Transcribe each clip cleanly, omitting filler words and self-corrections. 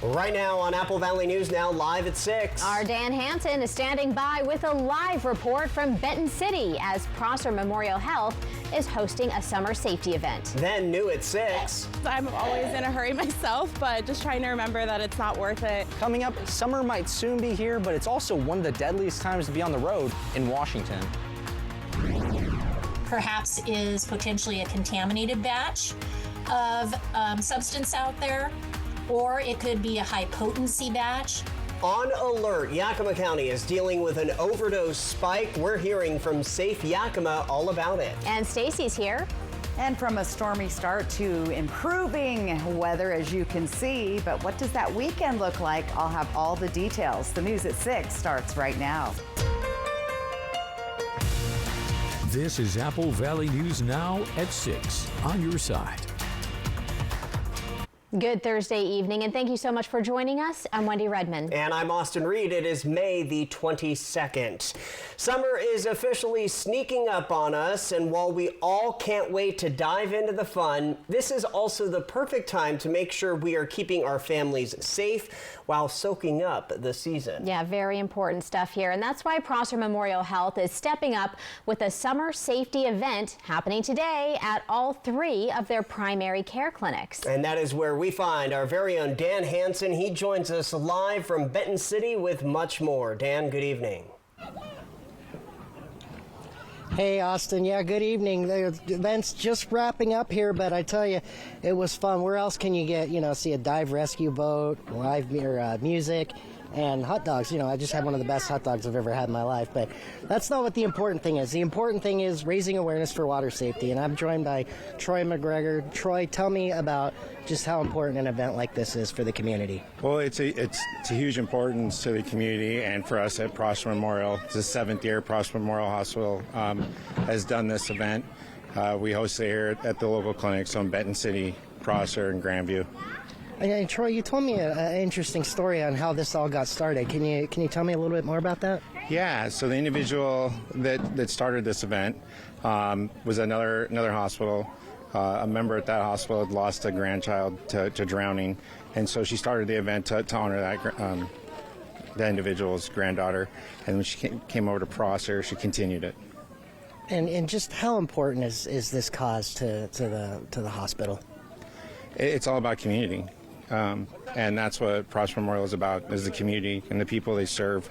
Right now on Apple Valley News Now, live at 6. Our Dan Hansen is standing by with a live report from Benton City as Prosser Memorial Health is hosting a summer safety event. Then new at 6. I'm always in a hurry myself, but just trying to remember that it's not worth it. Coming up, summer might soon be here, but it's also one of the deadliest times to be on the road in Washington. Perhaps is potentially a contaminated batch of substance out there, or it could be a high potency batch. On alert, Yakima County is dealing with an overdose spike. We're hearing from Safe Yakima all about it. And Stacy's here. And from a stormy start to improving weather, as you can see. But what does that weekend look like? I'll have all the details. The news at 6 starts right now. This is Apple Valley News Now at 6 on your side. Good Thursday evening, and thank you so much for joining us. I'm Wendy Redmond. And I'm Austin Reed. It is May the 22nd. Summer is officially sneaking up on us, and while we all can't wait to dive into the fun, this is also the perfect time to make sure we are keeping our families safe while soaking up the season. Yeah, very important stuff here, and that's why Prosser Memorial Health is stepping up with a summer safety event happening today at all 3 of their primary care clinics. And that is where we find our very own Dan Hansen. He joins us live from Benton City with much more. Dan, good evening. Hey, Austin. Yeah, good evening. The event's just wrapping up here, but I tell you, it was fun. Where else can you get, see a dive rescue boat, live music, and hot dogs? I just had one of the best hot dogs I've ever had in my life. But that's not what the important thing is. The important thing is raising awareness for water safety. And I'm joined by Troy McGregor. Troy, tell me about just how important an event like this is for the community. Well, it's a huge importance to the community and for us at Prosser Memorial. It's the 7th year Prosser Memorial Hospital has done this event. We host it here at the local clinics in Benton City, Prosser, and Grandview. And Troy, you told me an interesting story on how this all got started. Can you tell me a little bit more about that? Yeah, so the individual that started this event was another hospital. A member at that hospital had lost a grandchild to drowning, and so she started the event to honor that individual's granddaughter. And when she came over to Prosser, she continued it. And just how important is this cause to the hospital? It's all about community, and that's what Prosser Memorial is about: is the community and the people they serve,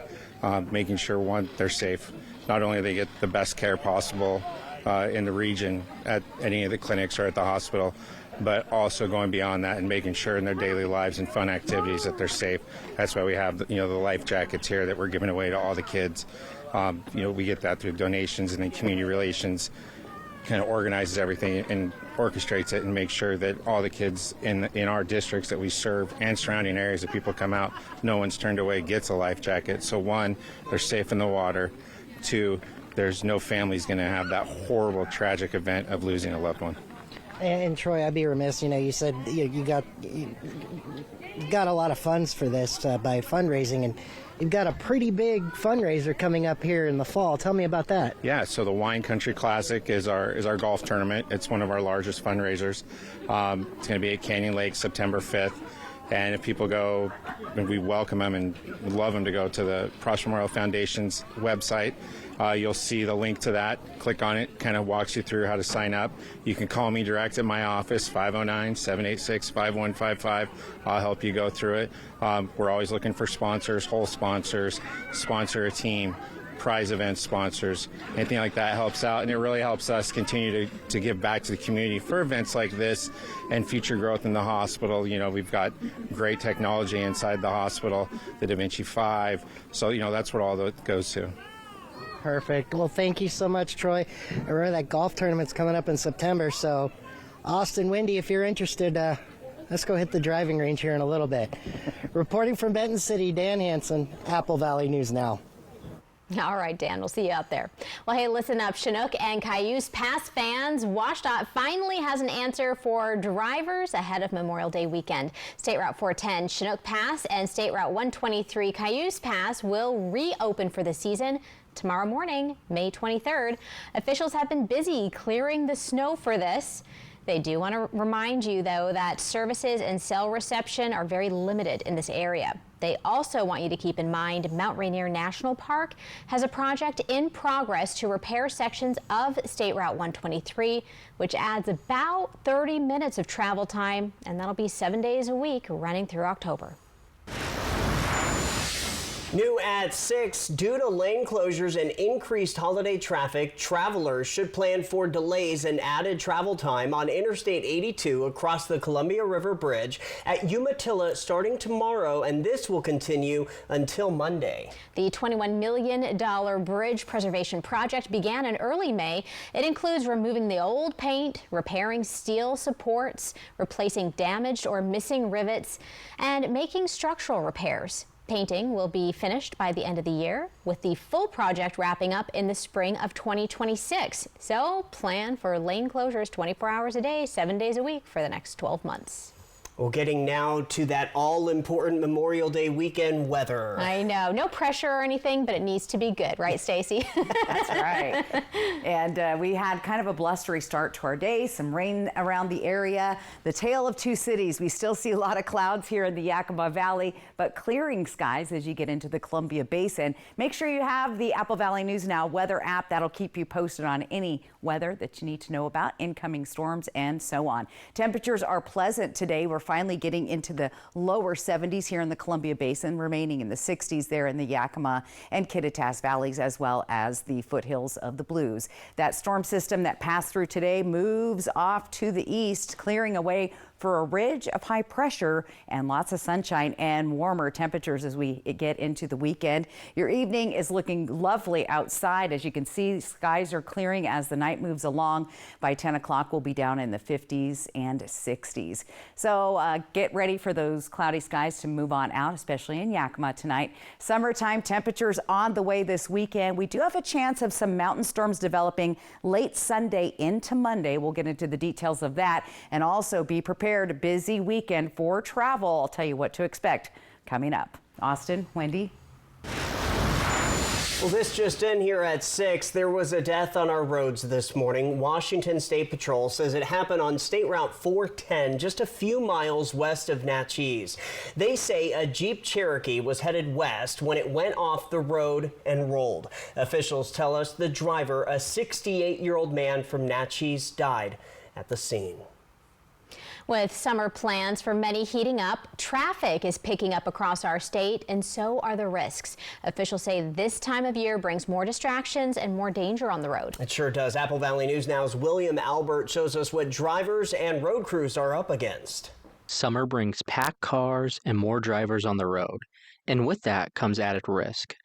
making sure one, they're safe. Not only do they get the best care possible in the region at any of the clinics or at the hospital, but also going beyond that and making sure in their daily lives and fun activities that they're safe. That's why we have the life jackets here that we're giving away to all the kids. We get that through donations, and then community relations kind of organizes everything and orchestrates it and makes sure that all the kids in our districts that we serve and surrounding areas that people come out, no one's turned away, gets a life jacket. So 1, they're safe in the water. 2, there's no family's going to have that horrible, tragic event of losing a loved one. And Troy, I'd be remiss, you said you got a lot of funds for this by fundraising, and you've got a pretty big fundraiser coming up here in the fall. Tell me about that. Yeah, so the Wine Country Classic is our golf tournament. It's one of our largest fundraisers. It's going to be at Canyon Lake September 5th. And if people go, we welcome them and love them to go to the Prosser Memorial Foundation's website. You'll see the link to that. Click on it, kind of walks you through how to sign up. You can call me direct at my office, 509-786-5155. I'll help you go through it. We're always looking for sponsors, whole sponsors, sponsor a team, prize event sponsors. Anything like that helps out, and it really helps us continue to give back to the community for events like this and future growth in the hospital. We've got great technology inside the hospital, the Da Vinci 5, so that's what all that goes to. Perfect. Well, thank you so much, Troy. I remember that golf tournament's coming up in September, so Austin, Wendy, if you're interested, let's go hit the driving range here in a little bit. Reporting from Benton City, Dan Hansen, Apple Valley News Now. All right, Dan, we'll see you out there. Well, hey, listen up. Chinook and Cayuse Pass fans, WashDOT finally has an answer for drivers ahead of Memorial Day weekend. State Route 410 Chinook Pass and State Route 123 Cayuse Pass will reopen for the season tomorrow morning, May 23rd. Officials have been busy clearing the snow for this. They do want to remind you, though, that services and cell reception are very limited in this area. They also want you to keep in mind Mount Rainier National Park has a project in progress to repair sections of State Route 123, which adds about 30 minutes of travel time, and that'll be 7 days a week running through October. New at 6, due to lane closures and increased holiday traffic, travelers should plan for delays and added travel time on Interstate 82 across the Columbia River Bridge at Umatilla starting tomorrow, and this will continue until Monday. The $21 million bridge preservation project began in early May. It includes removing the old paint, repairing steel supports, replacing damaged or missing rivets, and making structural repairs. Painting will be finished by the end of the year, with the full project wrapping up in the spring of 2026. So plan for lane closures 24 hours a day, 7 days a week for the next 12 months. Well, getting now to that all-important Memorial Day weekend weather. I know. No pressure or anything, but it needs to be good, right, Stacy? That's right. And we had kind of a blustery start to our day, some rain around the area. The tale of two cities. We still see a lot of clouds here in the Yakima Valley, but clearing skies as you get into the Columbia Basin. Make sure you have the Apple Valley News Now weather app. That'll keep you posted on any weather that you need to know about, incoming storms, and so on. Temperatures are pleasant today. We're finally getting into the lower 70s here in the Columbia Basin, remaining in the 60s there in the Yakima and Kittitas valleys, as well as the foothills of the Blues. That storm system that passed through today moves off to the east, clearing away for a ridge of high pressure and lots of sunshine and warmer temperatures as we get into the weekend. Your evening is looking lovely outside. As you can see, skies are clearing as the night moves along. By 10 o'clock, we'll be down in the 50s and 60s. So get ready for those cloudy skies to move on out, especially in Yakima tonight. Summertime temperatures on the way this weekend. We do have a chance of some mountain storms developing late Sunday into Monday. We'll get into the details of that, and also be prepared. A busy weekend for travel. I'll tell you what to expect coming up. Austin, Wendy. Well, this just in here at 6, there was a death on our roads this morning. Washington State Patrol says it happened on State Route 410, just a few miles west of Natchez. They say a Jeep Cherokee was headed west when it went off the road and rolled. Officials tell us the driver, a 68-year-old man from Natchez, died at the scene. With summer plans for many heating up, traffic is picking up across our state, and so are the risks. Officials say this time of year brings more distractions and more danger on the road. It sure does. Apple Valley News Now's William Albert shows us what drivers and road crews are up against. Summer brings packed cars and more drivers on the road, and with that comes added risk.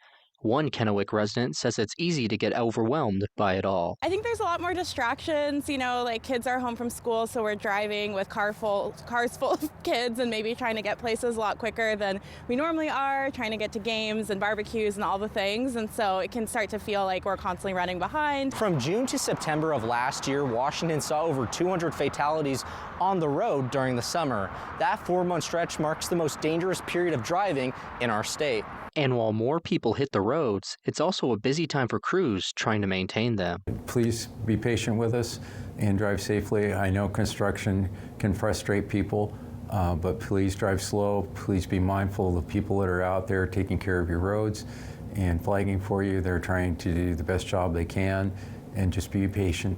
One Kennewick resident says it's easy to get overwhelmed by it all. I think there's a lot more distractions, you know, like kids are home from school, so we're driving with cars full of kids and maybe trying to get places a lot quicker than we normally are, trying to get to games and barbecues and all the things, and so it can start to feel like we're constantly running behind. From June to September of last year, Washington saw over 200 fatalities on the road during the summer. That 4-month stretch marks the most dangerous period of driving in our state. And while more people hit the roads, it's also a busy time for crews trying to maintain them. Please be patient with us and drive safely. I know construction can frustrate people, but please drive slow. Please be mindful of the people that are out there taking care of your roads and flagging for you. They're trying to do the best job they can, and just be patient.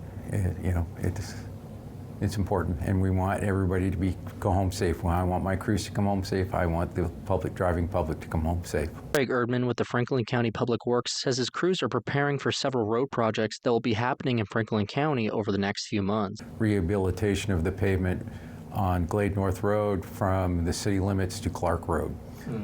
It's important, and we want everybody to go home safe. When I want my crews to come home safe, I want the driving public to come home safe. Craig Erdman with the Franklin County Public Works says his crews are preparing for several road projects that will be happening in Franklin County over the next few months. Rehabilitation of the pavement on Glade North Road from the city limits to Clark Road.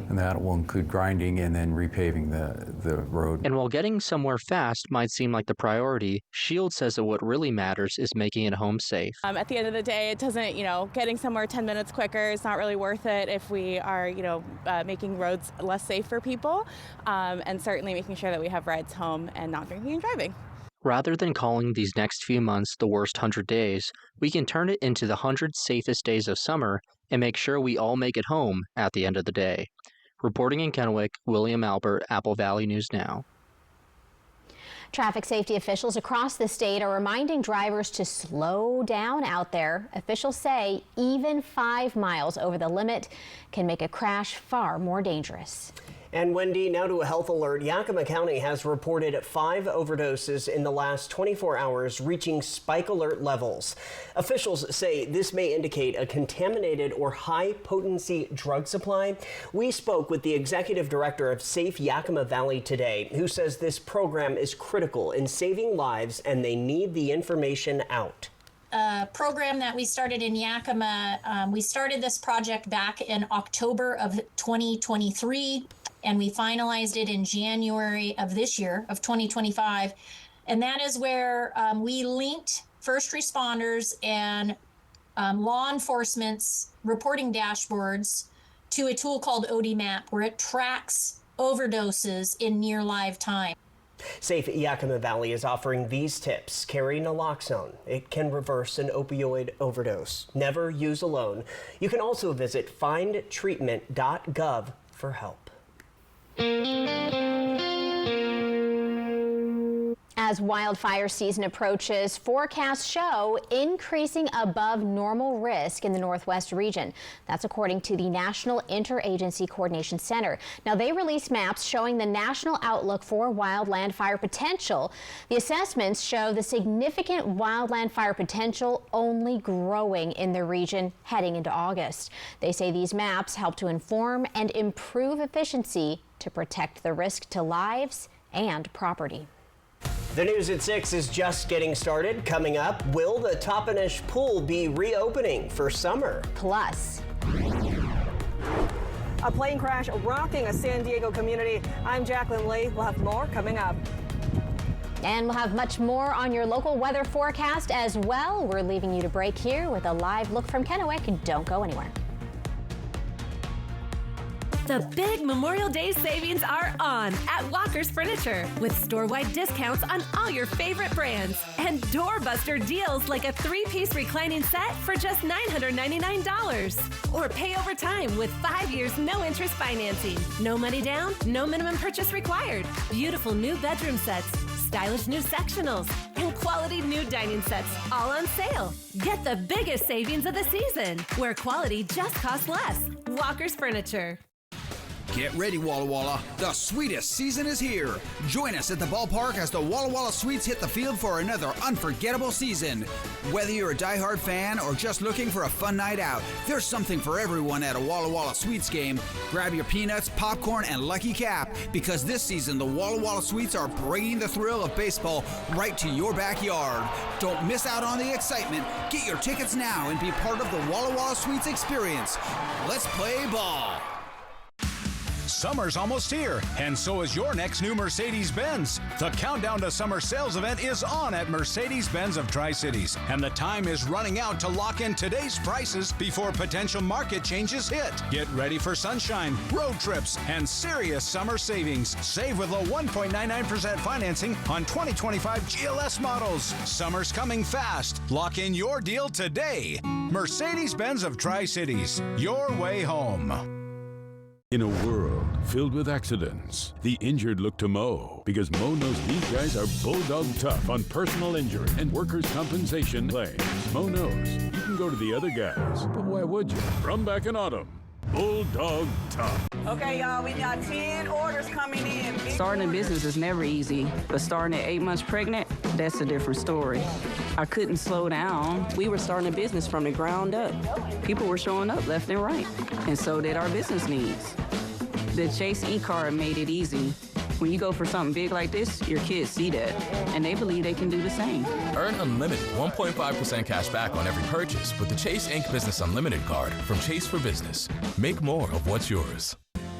And that will include grinding and then repaving the road. And while getting somewhere fast might seem like the priority, Shields says that what really matters is making it home safe. At the end of the day, it doesn't, getting somewhere 10 minutes quicker is not really worth it if we are, making roads less safe for people, and certainly making sure that we have rides home and not drinking and driving. Rather than calling these next few months the worst 100 days, we can turn it into the 100 safest days of summer and make sure we all make it home at the end of the day. Reporting in Kennewick, William Albert, Apple Valley News Now. Traffic safety officials across the state are reminding drivers to slow down out there. Officials say even 5 miles over the limit can make a crash far more dangerous. And Wendy, now to a health alert. Yakima County has reported 5 overdoses in the last 24 hours, reaching spike alert levels. Officials say this may indicate a contaminated or high-potency drug supply. We spoke with the executive director of Safe Yakima Valley today, who says this program is critical in saving lives and they need the information out. Program that we started in Yakima, we started this project back in October of 2023. And we finalized it in January of this year, of 2025. And that is where we linked first responders and law enforcement's reporting dashboards to a tool called ODMAP, where it tracks overdoses in near live time. Safe Yakima Valley is offering these tips. Carry naloxone. It can reverse an opioid overdose. Never use alone. You can also visit findtreatment.gov for help. As wildfire season approaches, forecasts show increasing above normal risk in the Northwest region. That's according to the National Interagency Coordination Center. Now, they released maps showing the national outlook for wildland fire potential. The assessments show the significant wildland fire potential only growing in the region heading into August. They say these maps help to inform and improve efficiency to protect the risk to lives and property. The news at 6 is just getting started. Coming up, will the Toppenish Pool be reopening for summer? Plus, a plane crash rocking a San Diego community. I'm Jacqueline Lee. We'll have more coming up. And we'll have much more on your local weather forecast as well. We're leaving you to break here with a live look from Kennewick. Don't go anywhere. The big Memorial Day savings are on at Walker's Furniture with store-wide discounts on all your favorite brands and doorbuster deals like a 3-piece reclining set for just $999. Or pay over time with 5 years no-interest financing. No money down, no minimum purchase required. Beautiful new bedroom sets, stylish new sectionals, and quality new dining sets all on sale. Get the biggest savings of the season where quality just costs less. Walker's Furniture. Get ready, Walla Walla. The sweetest season is here. Join us at the ballpark as the Walla Walla Sweets hit the field for another unforgettable season. Whether you're a diehard fan or just looking for a fun night out, there's something for everyone at a Walla Walla Sweets game. Grab your peanuts, popcorn, and Lucky Cap, because this season the Walla Walla Sweets are bringing the thrill of baseball right to your backyard. Don't miss out on the excitement. Get your tickets now and be part of the Walla Walla Sweets experience. Let's play ball. Summer's almost here, and so is your next new Mercedes-Benz. The Countdown to Summer sales event is on at Mercedes-Benz of Tri-Cities, and the time is running out to lock in today's prices before potential market changes hit. Get ready for sunshine, road trips, and serious summer savings. Save with low 1.99% financing on 2025 GLS models. Summer's coming fast. Lock in your deal today. Mercedes-Benz of Tri-Cities, your way home. In a world filled with accidents, the injured look to Mo, because Mo knows these guys are bulldog tough on personal injury and workers' compensation claims. Mo knows you can go to the other guys, but why would you? From back in autumn, Bulldog Tough. Okay, y'all, we got 10 orders coming in. Starting a business is never easy, but starting at 8 months pregnant, that's a different story. I couldn't slow down. We were starting a business from the ground up. People were showing up left and right, and so did our business needs. The Chase e-card made it easy. When you go for something big like this, your kids see that, and they believe they can do the same. Earn unlimited 1.5% cash back on every purchase with the Chase Inc. Business Unlimited card from Chase for Business. Make more of what's yours.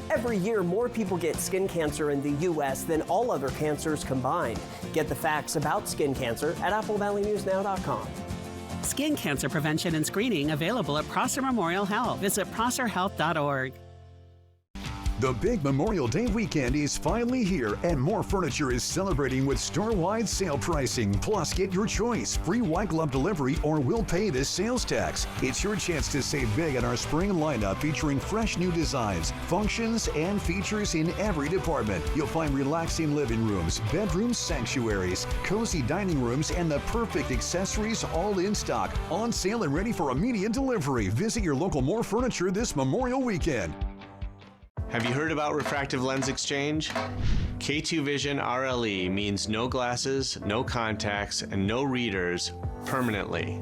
Every year, more people get skin cancer in the U.S. than all other cancers combined. Get the facts about skin cancer at AppleValleyNewsNow.com. Skin cancer prevention and screening available at Prosser Memorial Health. Visit prosserhealth.org. The big Memorial Day weekend is finally here, and More Furniture is celebrating with store-wide sale pricing. Plus, get your choice, free white glove delivery, or we'll pay this sales tax. It's your chance to save big on our spring lineup featuring fresh new designs, functions, and features in every department. You'll find relaxing living rooms, bedrooms, sanctuaries, cozy dining rooms, and the perfect accessories all in stock, on sale and ready for immediate delivery. Visit your local More Furniture this Memorial weekend. Have you heard about refractive lens exchange? K2 Vision RLE means no glasses, no contacts, and no readers permanently.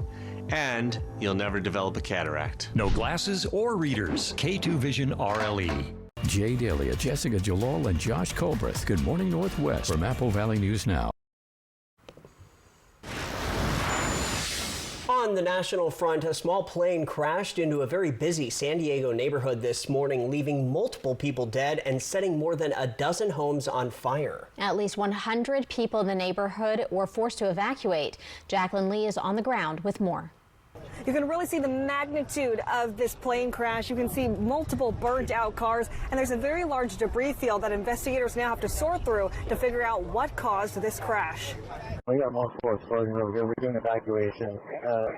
And you'll never develop a cataract. No glasses or readers. K2 Vision RLE. Jay Dalia, Jessica Jalal, and Josh Colbreth. Good Morning Northwest from Apple Valley News Now. On the national front, a small plane crashed into a very busy San Diego neighborhood this morning, leaving multiple people dead and setting more than a dozen homes on fire. At least 100 people in the neighborhood were forced to evacuate. Jacqueline Lee is on the ground with more. You can really see the magnitude of this plane crash. You can see multiple burnt out cars, and there's a very large debris field that investigators now have to sort through to figure out what caused this crash. We got multiple explosions over here. We're doing evacuation.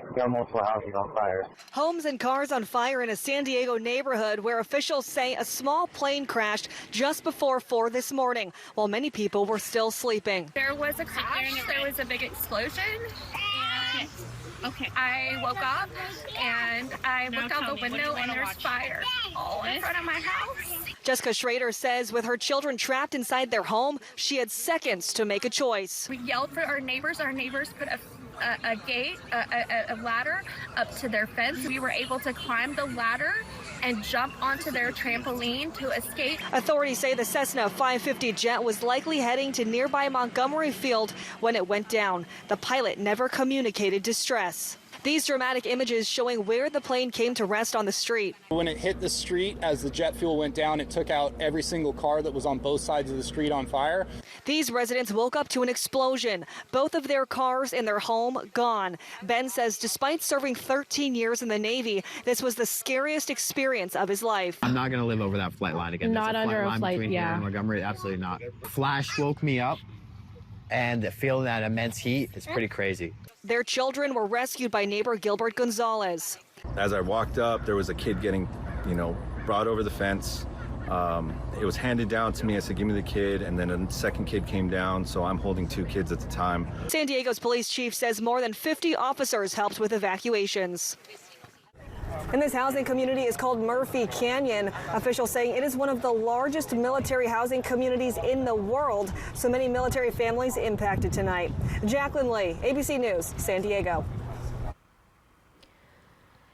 We got multiple houses on fire. Homes and cars on fire in a San Diego neighborhood where officials say a small plane crashed just before 4 this morning, while many people were still sleeping. There was a crash. There was a big explosion. And okay, I woke up and I looked out the window and there's fire all in front of my house. Jessica Schrader says with her children trapped inside their home, she had seconds to make a choice. We yelled for our neighbors. Our neighbors put a gate, a ladder up to their fence. We were able to climb the ladder and jump onto their trampoline to escape. Authorities say the Cessna 550 jet was likely heading to nearby Montgomery Field when it went down. The pilot never communicated distress. These dramatic images showing where the plane came to rest on the street. When it hit the street, as the jet fuel went down, it took out every single car that was on both sides of the street on fire. These residents woke up to an explosion. Both of their cars and their home gone. Ben says despite serving 13 years in the Navy, this was the scariest experience of his life. I'm not going to live over that flight line again. Not under a flight, between here and Montgomery, absolutely not. Flash woke me up, and feeling that immense heat is pretty crazy. Their children were rescued by neighbor Gilbert Gonzalez. As I walked up, there was a kid getting, brought over the fence. It was handed down to me. I said, give me the kid. And then a second kid came down. So I'm holding two kids at the time. San Diego's police chief says more than 50 officers helped with evacuations. And this housing community is called Murphy Canyon. Officials saying it is one of the largest military housing communities in the world. So many military families impacted tonight. Jacqueline Lee, ABC News, San Diego.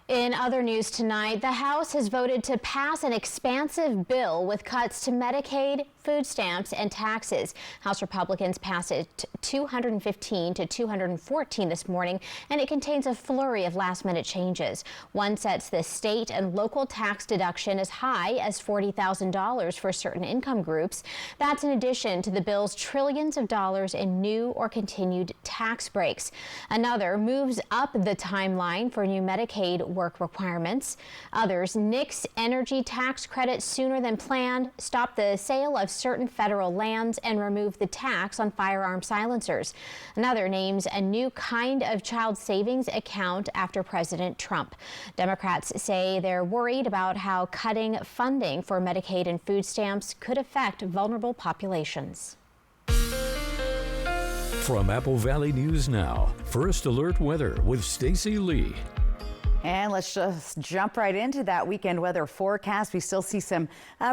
In other news tonight, the House has voted to pass an expansive bill with cuts to Medicaid, food stamps, and taxes. House Republicans passed it 215 to 214 this morning, and it contains a flurry of last-minute changes. One sets the state and local tax deduction as high as $40,000 for certain income groups. That's in addition to the bill's trillions of dollars in new or continued tax breaks. Another moves up the timeline for new Medicaid work requirements. Others nix energy tax credits sooner than planned, stop the sale of certain federal lands, and remove the tax on firearm silencers. Another names a new kind of child savings account after President Trump. Democrats say they're worried about how cutting funding for Medicaid and food stamps could affect vulnerable populations. From Apple Valley News Now, First Alert Weather with Stacy Lee. And let's just jump right into that weekend weather forecast. We still see some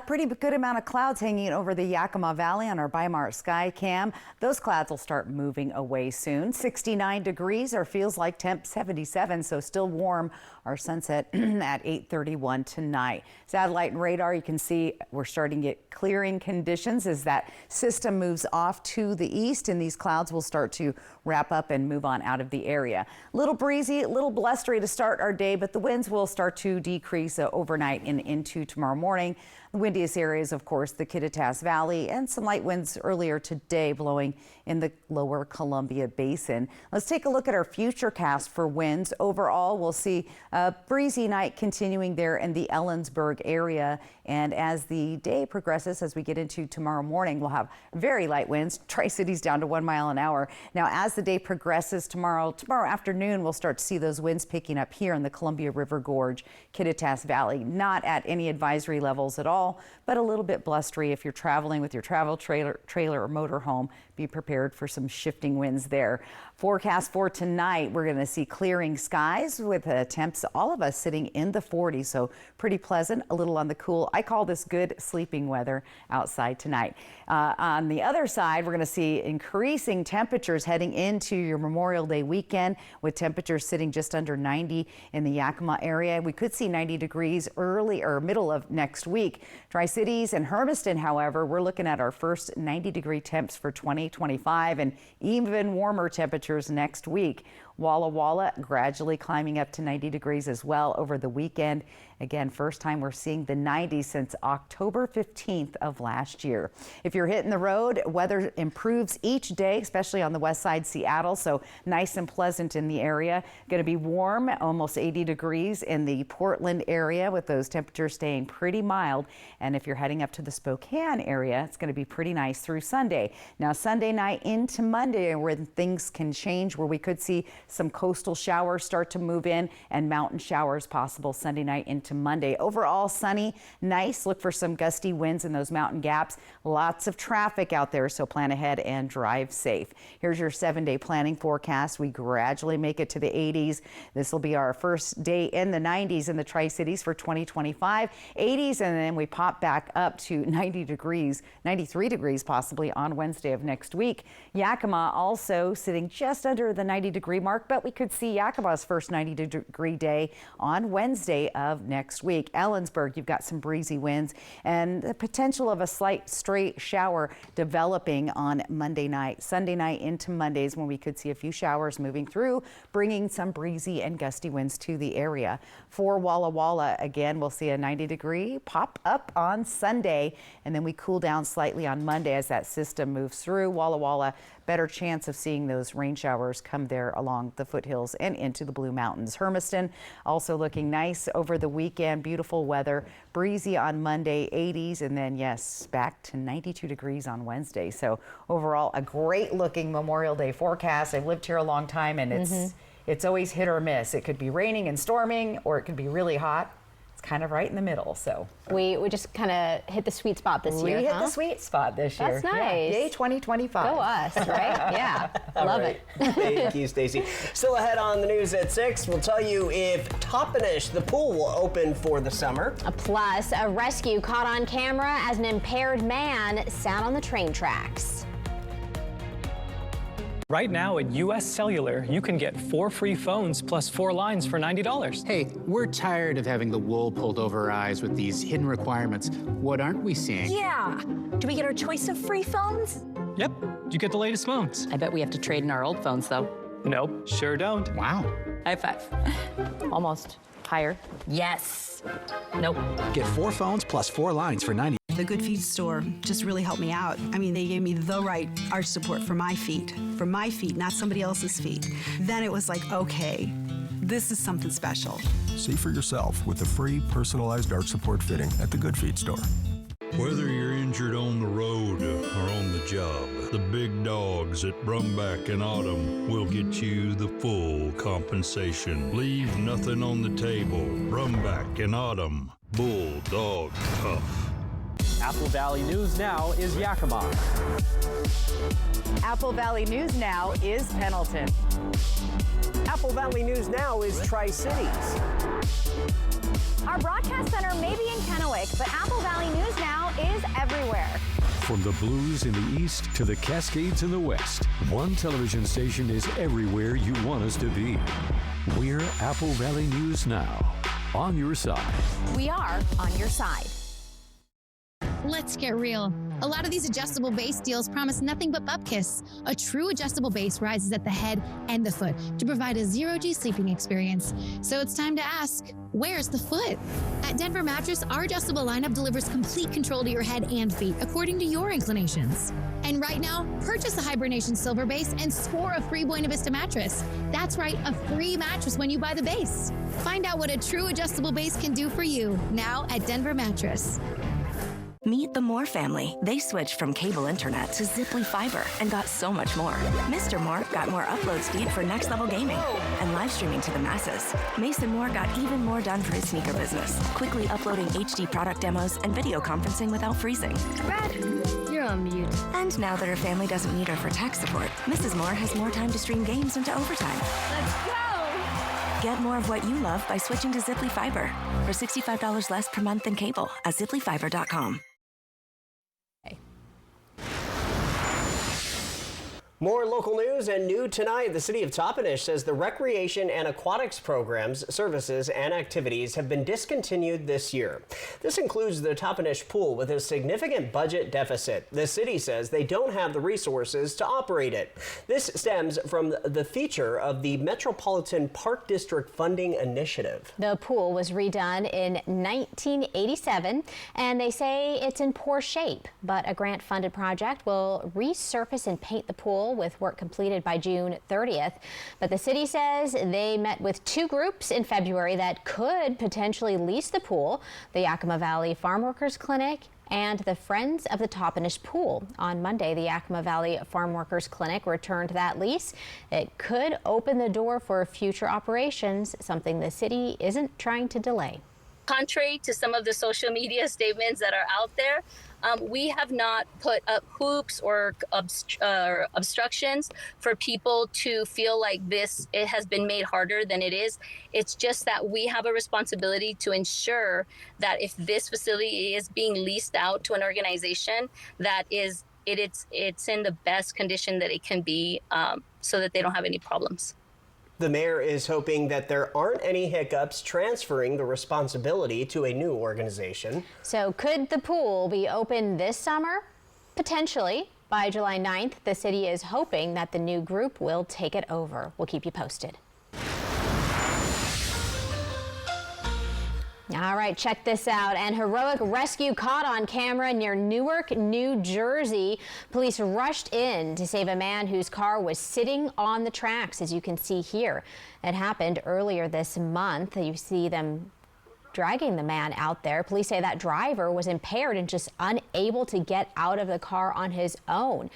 pretty good amount of clouds hanging over the Yakima Valley on our Weimar Sky Cam. Those clouds will start moving away soon. 69 degrees, or feels like temp 77, so still warm. Our sunset at 8:31 tonight. Satellite and radar, you can see we're starting to get clearing conditions as that system moves off to the east, and these clouds will start to wrap up and move on out of the area. A little breezy, a little blustery to start our day, but the winds will start to decrease overnight and into tomorrow morning. The windiest areas, of course, the Kittitas Valley, and some light winds earlier today blowing in the lower Columbia Basin. Let's take a look at our futurecast for winds. Overall, we'll see a breezy night continuing there in the Ellensburg area. And as the day progresses, as we get into tomorrow morning, we'll have very light winds, Tri-Cities down to 1 mile an hour. Now, as the day progresses tomorrow afternoon, we'll start to see those winds picking up here in the Columbia River Gorge, Kittitas Valley. Not at any advisory levels at all, but a little bit blustery. If you're traveling with your travel trailer or motorhome, be prepared for some shifting winds there. Forecast for tonight, we're going to see clearing skies with temps, all of us sitting in the 40s, so pretty pleasant, a little on the cool. I call this good sleeping weather outside tonight. On the other side, we're going to see increasing temperatures heading into your Memorial Day weekend, with temperatures sitting just under 90 in the Yakima area. We could see 90 degrees early or middle of next week. Tri-Cities and Hermiston, however, we're looking at our first 90-degree temps for 2025 and even warmer temperatures next week. Walla Walla gradually climbing up to 90 degrees as well over the weekend. Again, first time we're seeing the 90s since October 15th of last year. If you're hitting the road, weather improves each day, especially on the west side Seattle, so nice and pleasant in the area. Going to be warm, almost 80 degrees in the Portland area, with those temperatures staying pretty mild. And if you're heading up to the Spokane area, it's going to be pretty nice through Sunday. Now, Sunday night into Monday, where things can change, where we could see some coastal showers start to move in and mountain showers possible Sunday night into Monday. Overall sunny, nice. Look for some gusty winds in those mountain gaps. Lots of traffic out there, so plan ahead and drive safe. Here's your 7-day planning forecast. We gradually make it to the 80s. This will be our first day in the 90s in the Tri-Cities for 2025. 80s, and then we pop back up to 90 degrees, 93 degrees possibly on Wednesday of next week. Yakima also sitting just under the 90-degree mark, but we could see Yakima's first 90-degree day on Wednesday of next week. Ellensburg, you've got some breezy winds and the potential of a slight stray shower developing on Monday night. Sunday night into Mondays, when we could see a few showers moving through, bringing some breezy and gusty winds to the area. For Walla Walla, again, we'll see a 90-degree pop up on Sunday, and then we cool down slightly on Monday as that system moves through. Walla Walla, better chance of seeing those rain showers come there along the foothills and into the Blue Mountains. Hermiston also looking nice over the weekend. Beautiful weather, breezy on Monday, 80s, and then yes, back to 92 degrees on Wednesday. So overall, a great looking Memorial Day forecast. I've lived here a long time, and it's always hit or miss. It could be raining and storming, or it could be really hot. It's kind of right in the middle, so. We just kind of hit the sweet spot this year, We hit the sweet spot this year. That's nice. Yeah. Yay, 2025. Go us, right? Yeah, love it. Thank you, Stacy. Still ahead on the news at 6, we'll tell you if Toppenish, the pool, will open for the summer. Plus, a rescue caught on camera as an impaired man sat on the train tracks. Right now at US Cellular, you can get 4 free phones plus 4 lines for $90. Hey, we're tired of having the wool pulled over our eyes with these hidden requirements. What aren't we seeing? Yeah. Do we get our choice of free phones? Yep, you get the latest phones. I bet we have to trade in our old phones, though. Nope, sure don't. Wow. High five. Almost. Higher. Yes. Nope. Get 4 phones plus 4 lines for $90. The Good Feet store just really helped me out. I mean, they gave me the right arch support for my feet, not somebody else's feet. Then it was like, okay, this is something special. See for yourself with the free personalized arch support fitting at the Good Feet store. Whether you're injured on the road or on the job, the big dogs at Brumback and Autumn will get you the full compensation. Leave nothing on the table. Brumback and Autumn, Bulldog Tough. Apple Valley News Now is Yakima. Apple Valley News Now is Pendleton. Apple Valley News Now is Tri-Cities. Our broadcast center may be in Kennewick, but Apple Valley News Now is everywhere. From the Blues in the east to the Cascades in the west, one television station is everywhere you want us to be. We're Apple Valley News Now, on your side. We are on your side. Let's get real. A lot of these adjustable base deals promise nothing but bupkis. A true adjustable base rises at the head and the foot to provide a zero-G sleeping experience. So it's time to ask, where's the foot? At Denver Mattress, our adjustable lineup delivers complete control to your head and feet according to your inclinations. And right now, purchase a Hibernation Silver base and score a free Buena Vista mattress. That's right, a free mattress when you buy the base. Find out what a true adjustable base can do for you now at Denver Mattress. Meet the Moore family. They switched from cable internet to Ziply Fiber and got so much more. Mr. Moore got more upload speed for next level gaming and live streaming to the masses. Mason Moore got even more done for his sneaker business, quickly uploading HD product demos and video conferencing without freezing. Brad, you're on mute. And now that her family doesn't need her for tech support, Mrs. Moore has more time to stream games into overtime. Let's go! Get more of what you love by switching to Ziply Fiber for $65 less per month than cable at ziplyfiber.com. More local news and new tonight. The city of Toppenish says the recreation and aquatics programs, services, and activities have been discontinued this year. This includes the Toppenish pool with a significant budget deficit. The city says they don't have the resources to operate it. This stems from the feature of the Metropolitan Park District Funding Initiative. The pool was redone in 1987, and they say it's in poor shape, but a grant-funded project will resurface and paint the pool with work completed by June 30th. But the city says they met with two groups in February that could potentially lease the pool, the Yakima Valley Farm Workers Clinic and the Friends of the Toppenish Pool. On Monday, the Yakima Valley Farm Workers Clinic returned that lease. It could open the door for future operations, something the city isn't trying to delay. Contrary to some of the social media statements that are out there, we have not put up hoops or obstructions for people to feel like it has been made harder than it is. It's just that we have a responsibility to ensure that if this facility is being leased out to an organization, that it's in the best condition that it can be, so that they don't have any problems. The mayor is hoping that there aren't any hiccups transferring the responsibility to a new organization. So could the pool be open this summer? Potentially. By July 9th, the city is hoping that the new group will take it over. We'll keep you posted. All right, check this out. An heroic rescue caught on camera near Newark, New Jersey. Police rushed in to save a man whose car was sitting on the tracks, as you can see here. It happened earlier this month. You see them dragging the man out there. Police say that driver was impaired and just unable to get out of the car on his own.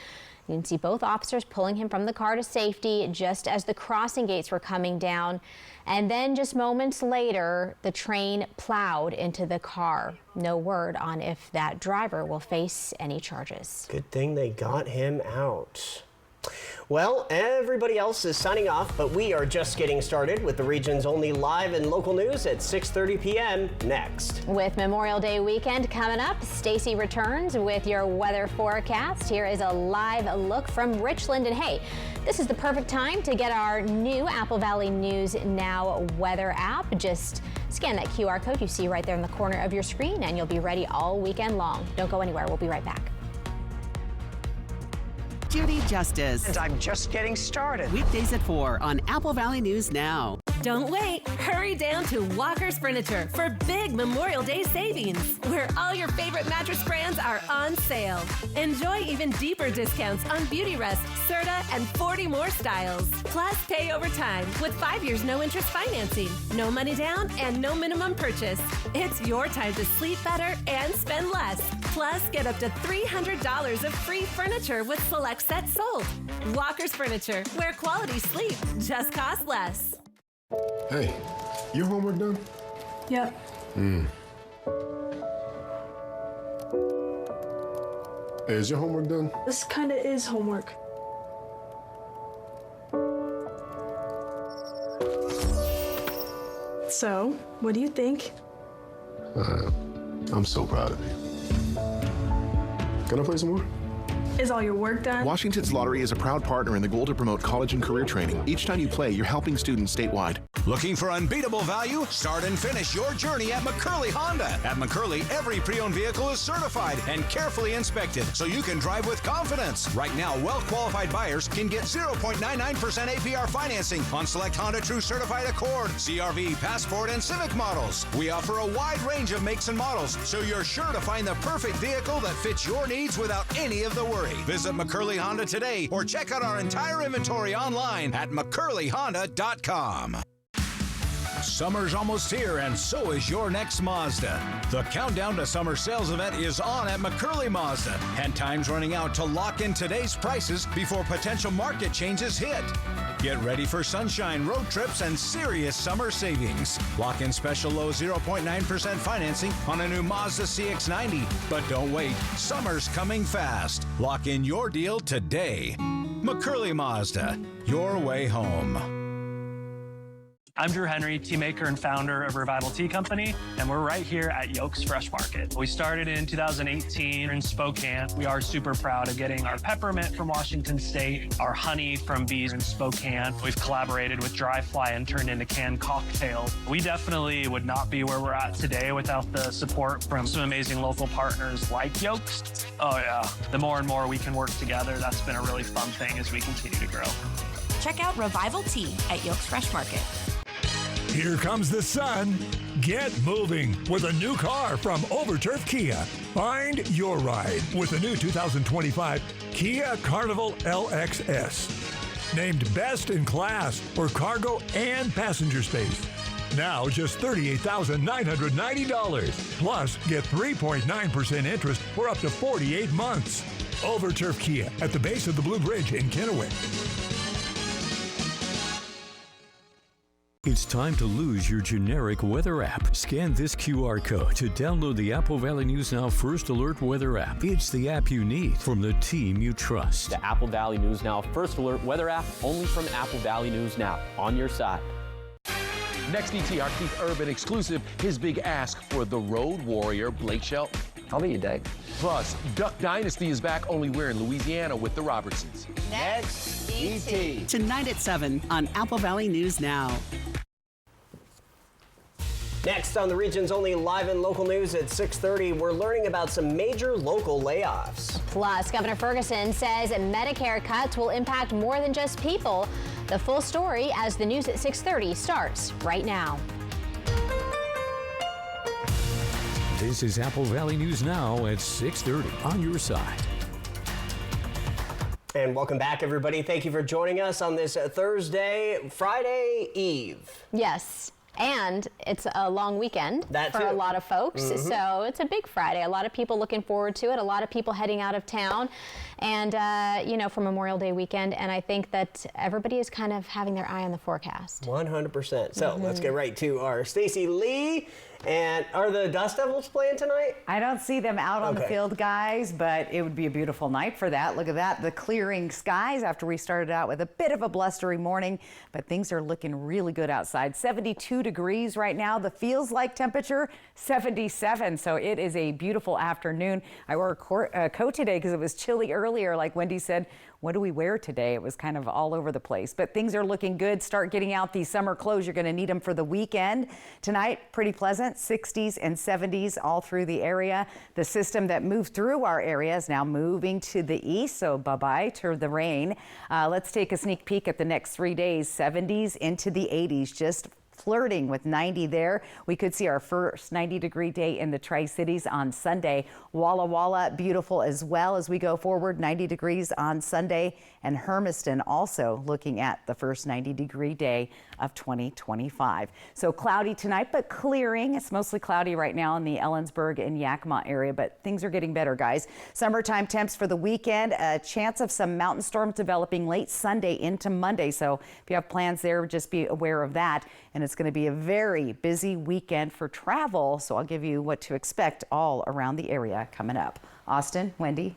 You can see both officers pulling him from the car to safety just as the crossing gates were coming down. And then just moments later, the train plowed into the car. No word on if that driver will face any charges. Good thing they got him out. Well, everybody else is signing off, but we are just getting started with the region's only live and local news at 6:30 p.m. next. With Memorial Day weekend coming up, Stacy returns with your weather forecast. Here is a live look from Richland. And hey, this is the perfect time to get our new Apple Valley News Now weather app. Just scan that QR code you see right there in the corner of your screen, and you'll be ready all weekend long. Don't go anywhere. We'll be right back. Judy Justice. And I'm just getting started. Weekdays at 4 on Apple Valley News Now. Don't wait. Hurry down to Walker's Furniture for big Memorial Day savings, where all your favorite mattress brands are on sale. Enjoy even deeper discounts on Beautyrest, Serta, and 40 more styles. Plus, pay over time with 5 years no interest financing, no money down, and no minimum purchase. It's your time to sleep better and spend less. Plus, get up to $300 of free furniture with select sets sold. Walker's Furniture, where quality sleep just costs less. Hey, your homework done? Yep. Hey, is your homework done? This kinda is homework. So, what do you think? I'm so proud of you. Can I play some more? Is all your work done? Washington's Lottery is a proud partner in the goal to promote college and career training. Each time you play, you're helping students statewide. Looking for unbeatable value? Start and finish your journey at McCurley Honda. At McCurley, every pre-owned vehicle is certified and carefully inspected so you can drive with confidence. Right now, well-qualified buyers can get 0.99% APR financing on select Honda True Certified Accord, CR-V, Passport, and Civic models. We offer a wide range of makes and models, so you're sure to find the perfect vehicle that fits your needs without any of the worry. Visit McCurley Honda today or check out our entire inventory online at McCurleyHonda.com. Summer's almost here, and so is your next Mazda. The countdown to summer sales event is on at McCurley Mazda, and time's running out to lock in today's prices before potential market changes hit. Get ready for sunshine, road trips, and serious summer savings. Lock in special low 0.9% financing on a new Mazda CX-90. But don't wait, summer's coming fast. Lock in your deal today. McCurley Mazda, your way home. I'm Drew Henry, tea maker and founder of Revival Tea Company, and we're right here at Yolks Fresh Market. We started in 2018 in Spokane. We are super proud of getting our peppermint from Washington State, our honey from bees in Spokane. We've collaborated with Dry Fly and turned into canned cocktails. We definitely would not be where we're at today without the support from some amazing local partners like Yolks. Oh yeah, the more and more we can work together, that's been a really fun thing as we continue to grow. Check out Revival Tea at Yolks Fresh Market. Here comes the sun. Get moving with a new car from Overturf Kia. Find your ride with the new 2025 Kia Carnival LXS. Named best in class for cargo and passenger space. Now just $38,990. Plus, get 3.9% interest for up to 48 months. Overturf Kia at the base of the Blue Bridge in Kennewick. It's time to lose your generic weather app. Scan this QR code to download the Apple Valley News Now First Alert weather app. It's the app you need from the team you trust. The Apple Valley News Now First Alert weather app, only from Apple Valley News Now, on your side. Next ET, our Keith Urban exclusive, his big ask for the road warrior, Blake Shelton. I'll be your Doug. Plus, Duck Dynasty is back, only we're in Louisiana with the Robertsons. Next ET. Tonight at 7 on Apple Valley News Now. Next on the region's only live and local news at 6:30, we're learning about some major local layoffs. Plus, Governor Ferguson says Medicare cuts will impact more than just people. The full story as the news at 6:30 starts right now. This is Apple Valley News Now at 6:30 on your side. And welcome back, everybody. Thank you for joining us on this Friday Eve. Yes. And it's a long weekend for a lot of folks. So it's a big Friday. A lot of people looking forward to it. A lot of people heading out of town and, for Memorial Day weekend. And I think that everybody is kind of having their eye on the forecast. 100%. So let's get right to our Stacy Lee. And are the Dust Devils playing tonight? I don't see them out on the field, guys, but it would be a beautiful night for that. Look at that, the clearing skies after we started out with a bit of a blustery morning, but things are looking really good outside. 72 degrees right now. The feels like temperature, 77. So it is a beautiful afternoon. I wore a coat today because it was chilly earlier. Like Wendy said, what do we wear today? It was kind of all over the place, but things are looking good. Start getting out these summer clothes. You're going to need them for the weekend. Tonight, pretty pleasant, 60s and 70s all through the area. The system that moved through our area is now moving to the east, so bye-bye to the rain. Let's take a sneak peek at the next 3 days. 70s into the 80s, just flirting with 90 there. We could see our first 90-degree day in the Tri-Cities on Sunday. Walla Walla, beautiful as well as we go forward. 90 degrees on Sunday. And Hermiston also looking at the first 90-degree day of 2025. So cloudy tonight, but clearing. It's mostly cloudy right now in the Ellensburg and Yakima area, but things are getting better, guys. Summertime temps for the weekend. A chance of some mountain storms developing late Sunday into Monday. So if you have plans there, just be aware of that. And it's going to be a very busy weekend for travel. So I'll give you what to expect all around the area coming up. Austin, Wendy.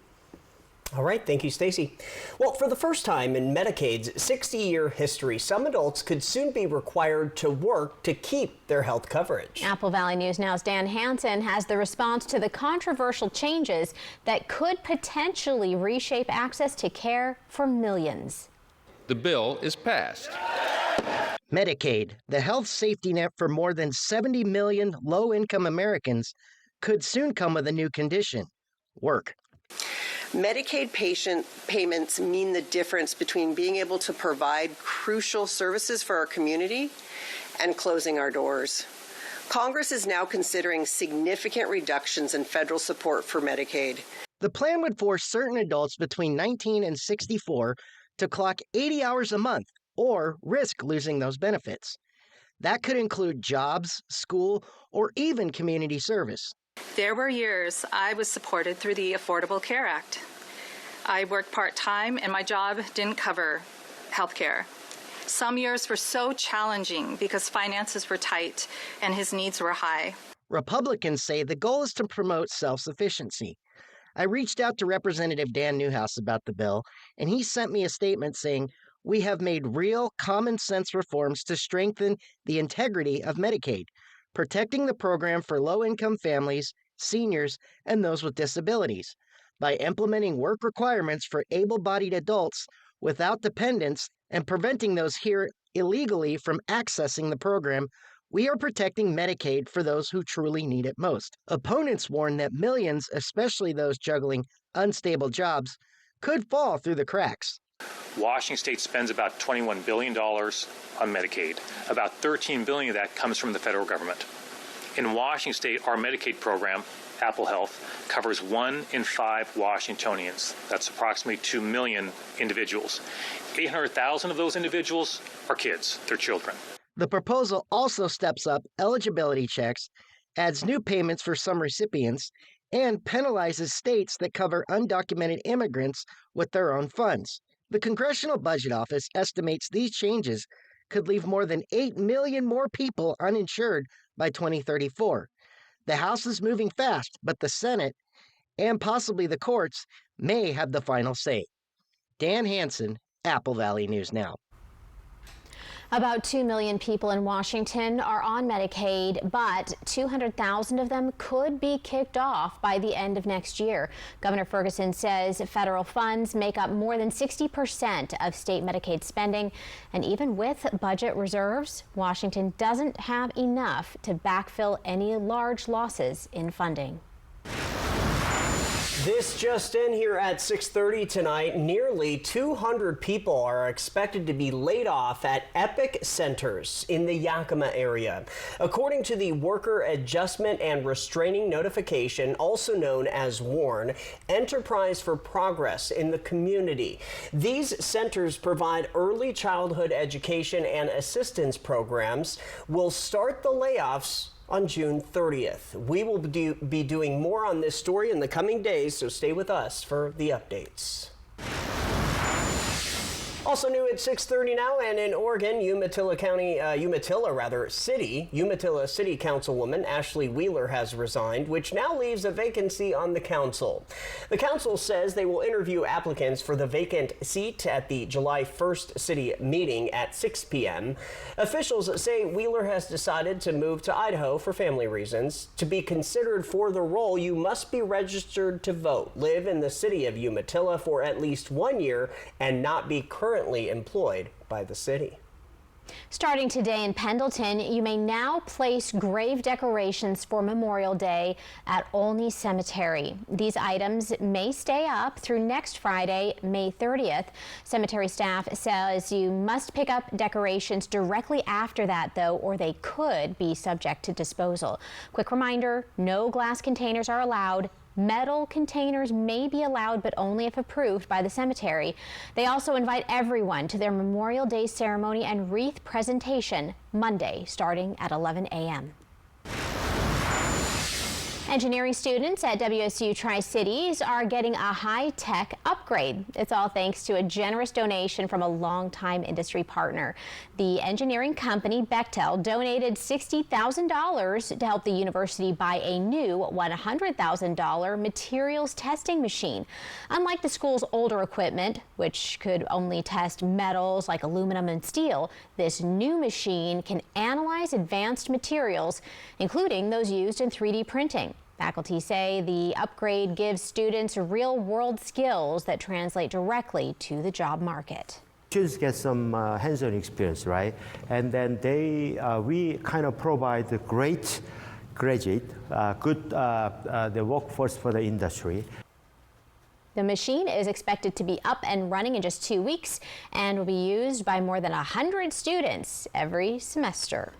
All right, thank you, Stacy. Well, for the first time in Medicaid's 60-year history, some adults could soon be required to work to keep their health coverage. Apple Valley News Now's Dan Hansen has the response to the controversial changes that could potentially reshape access to care for millions. The bill is passed. Medicaid, the health safety net for more than 70 million low-income Americans, could soon come with a new condition: work. Medicaid patient payments mean the difference between being able to provide crucial services for our community and closing our doors. Congress is now considering significant reductions in federal support for Medicaid. The plan would force certain adults between 19 and 64 to clock 80 hours a month or risk losing those benefits. That could include jobs, school, or even community service. There were years I was supported through the Affordable Care Act. I worked part-time and my job didn't cover health care. Some years were so challenging because finances were tight and his needs were high. Republicans say the goal is to promote self-sufficiency. I reached out to Representative Dan Newhouse about the bill, and he sent me a statement saying, "We have made real common sense reforms to strengthen the integrity of Medicaid, protecting the program for low-income families, seniors, and those with disabilities. By implementing work requirements for able-bodied adults without dependents and preventing those here illegally from accessing the program, we are protecting Medicaid for those who truly need it most." Opponents warn that millions, especially those juggling unstable jobs, could fall through the cracks. Washington State spends about $21 billion on Medicaid. About $13 billion of that comes from the federal government. In Washington State, our Medicaid program, Apple Health, covers 1 in 5 Washingtonians. That's approximately 2 million individuals. 800,000 of those individuals are kids, they're children. The proposal also steps up eligibility checks, adds new payments for some recipients, and penalizes states that cover undocumented immigrants with their own funds. The Congressional Budget Office estimates these changes could leave more than 8 million more people uninsured by 2034. The House is moving fast, but the Senate, and possibly the courts, may have the final say. Dan Hansen, Apple Valley News Now. About 2 million people in Washington are on Medicaid, but 200,000 of them could be kicked off by the end of next year. Governor Ferguson says federal funds make up more than 60% of state Medicaid spending, and even with budget reserves, Washington doesn't have enough to backfill any large losses in funding. This just in here at 6:30 tonight, nearly 200 people are expected to be laid off at Epic Centers in the Yakima area. According to the Worker Adjustment and Restraining Notification, also known as WARN, Enterprise for Progress in the Community. These centers provide early childhood education and assistance programs. Will start the layoffs on June 30th. We will be doing more on this story in the coming days, so stay with us for the updates. Also new at 6:30 now, and in Oregon, Umatilla City Councilwoman Ashley Wheeler has resigned, which now leaves a vacancy on the council. The council says they will interview applicants for the vacant seat at the July 1st city meeting at 6 p.m. Officials say Wheeler has decided to move to Idaho for family reasons. To be considered for the role, you must be registered to vote, live in the city of Umatilla for at least 1 year, and not be currently employed by the city. Starting today in Pendleton, you may now place grave decorations for Memorial Day at Olney Cemetery. These items may stay up through next Friday, May 30th. Cemetery staff says you must pick up decorations directly after that, though, or they could be subject to disposal. Quick reminder, no glass containers are allowed. Metal containers may be allowed, but only if approved by the cemetery. They also invite everyone to their Memorial Day ceremony and wreath presentation Monday, starting at 11 a.m. Engineering students at WSU Tri-Cities are getting a high-tech upgrade. It's all thanks to a generous donation from a longtime industry partner. The engineering company Bechtel donated $60,000 to help the university buy a new $100,000 materials testing machine. Unlike the school's older equipment, which could only test metals like aluminum and steel, this new machine can analyze advanced materials, including those used in 3D printing. Faculty say the upgrade gives students real-world skills that translate directly to the job market. students get some hands-on experience, right? And then we kind of provide a great graduate, the workforce for the industry. The machine is expected to be up and running in just 2 weeks and will be used by more than 100 students every semester.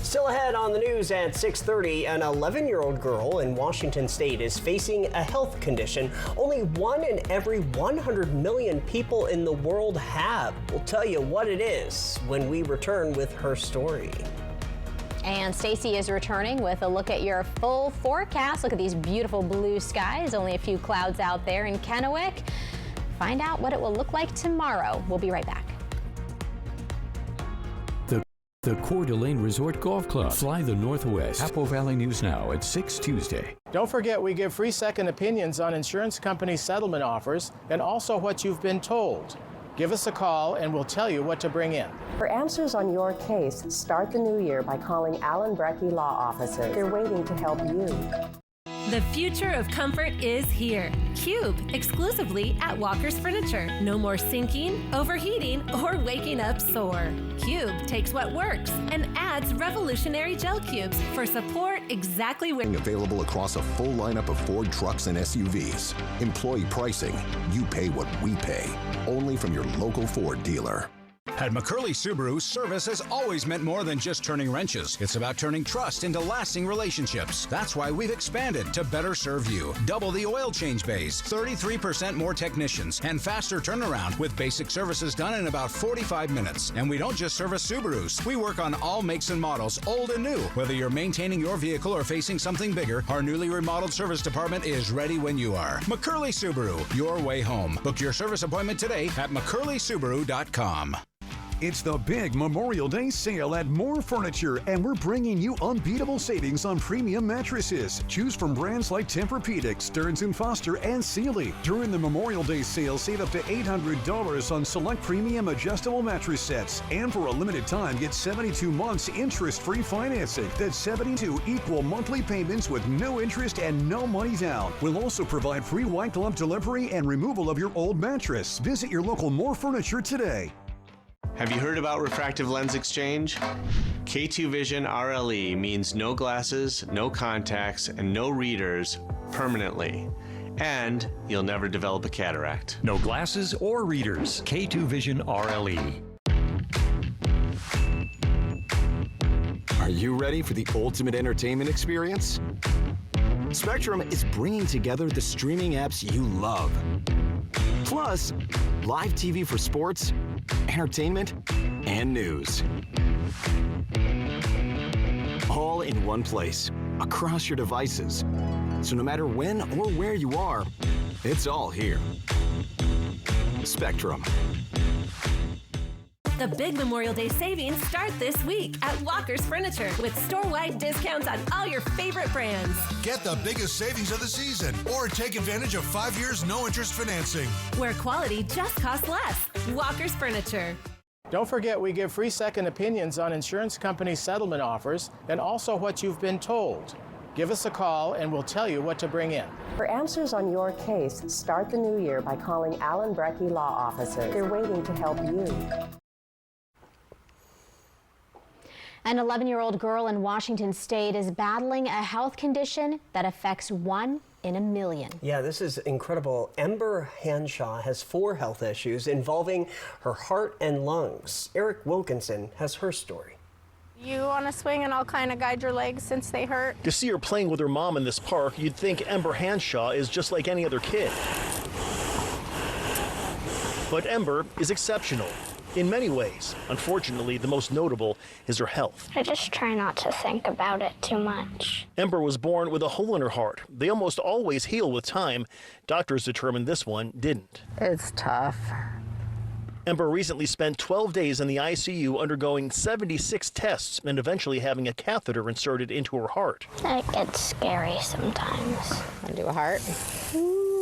Still ahead on the news at 6:30, an 11-year-old girl in Washington State is facing a health condition only 1 in every 100 million people in the world have. We'll tell you what it is when we return with her story. And Stacy is returning with a look at your full forecast. Look at these beautiful blue skies. Only a few clouds out there in Kennewick. Find out what it will look like tomorrow. We'll be right back. The Coeur d'Alene Resort Golf Club. Fly the Northwest. Apple Valley News Now at 6 Tuesday. Don't forget, we give free second opinions on insurance company settlement offers and also what you've been told. Give us a call and we'll tell you what to bring in. For answers on your case, start the new year by calling Allen Brecky Law Offices. They're waiting to help you. The future of comfort is here. Cube, exclusively at Walker's Furniture. No more sinking, overheating, or waking up sore. Cube takes what works and adds revolutionary gel cubes for support exactly where. Available across a full lineup of Ford trucks and SUVs. Employee pricing. You pay what we pay. Only from your local Ford dealer. At McCurley Subaru, service has always meant more than just turning wrenches. It's about turning trust into lasting relationships. That's why we've expanded to better serve you. Double the oil change bays, 33% more technicians, and faster turnaround with basic services done in about 45 minutes. And we don't just service Subarus. We work on all makes and models, old and new. Whether you're maintaining your vehicle or facing something bigger, our newly remodeled service department is ready when you are. McCurley Subaru, your way home. Book your service appointment today at McCurleySubaru.com. It's the big Memorial Day sale at More Furniture, and we're bringing you unbeatable savings on premium mattresses. Choose from brands like Tempur-Pedic, Stearns & Foster, and Sealy. During the Memorial Day sale, save up to $800 on select premium adjustable mattress sets. And for a limited time, get 72 months interest-free financing. That's 72 equal monthly payments with no interest and no money down. We'll also provide free white glove delivery and removal of your old mattress. Visit your local More Furniture today. Have you heard about refractive lens exchange? K2 Vision RLE means no glasses, no contacts, and no readers permanently. And you'll never develop a cataract. No glasses or readers. K2 Vision RLE. Are you ready for the ultimate entertainment experience? Spectrum is bringing together the streaming apps you love. Plus, live TV for sports, entertainment, and news. All in one place, across your devices. So no matter when or where you are, it's all here. Spectrum. The big Memorial Day savings start this week at Walker's Furniture with store-wide discounts on all your favorite brands. Get the biggest savings of the season or take advantage of 5 years no-interest financing. Where quality just costs less. Walker's Furniture. Don't forget, we give free second opinions on insurance company settlement offers and also what you've been told. Give us a call and we'll tell you what to bring in. For answers on your case, start the new year by calling Allen Brecky Law Offices. They're waiting to help you. An 11-year-old girl in Washington State is battling a health condition that affects 1 in a million. Yeah, this is incredible. Ember Hanshaw has 4 health issues involving her heart and lungs. Eric Wilkinson has her story. You on a swing and I'll kind of guide your legs since they hurt. To see her playing with her mom in this park, you'd think Ember Hanshaw is just like any other kid. But Ember is exceptional in many ways. Unfortunately, the most notable is her health. I just try not to think about it too much. Ember was born with a hole in her heart. They almost always heal with time. Doctors determined this one didn't. It's tough. Ember recently spent 12 days in the ICU undergoing 76 tests and eventually having a catheter inserted into her heart. It gets scary sometimes. I do a heart.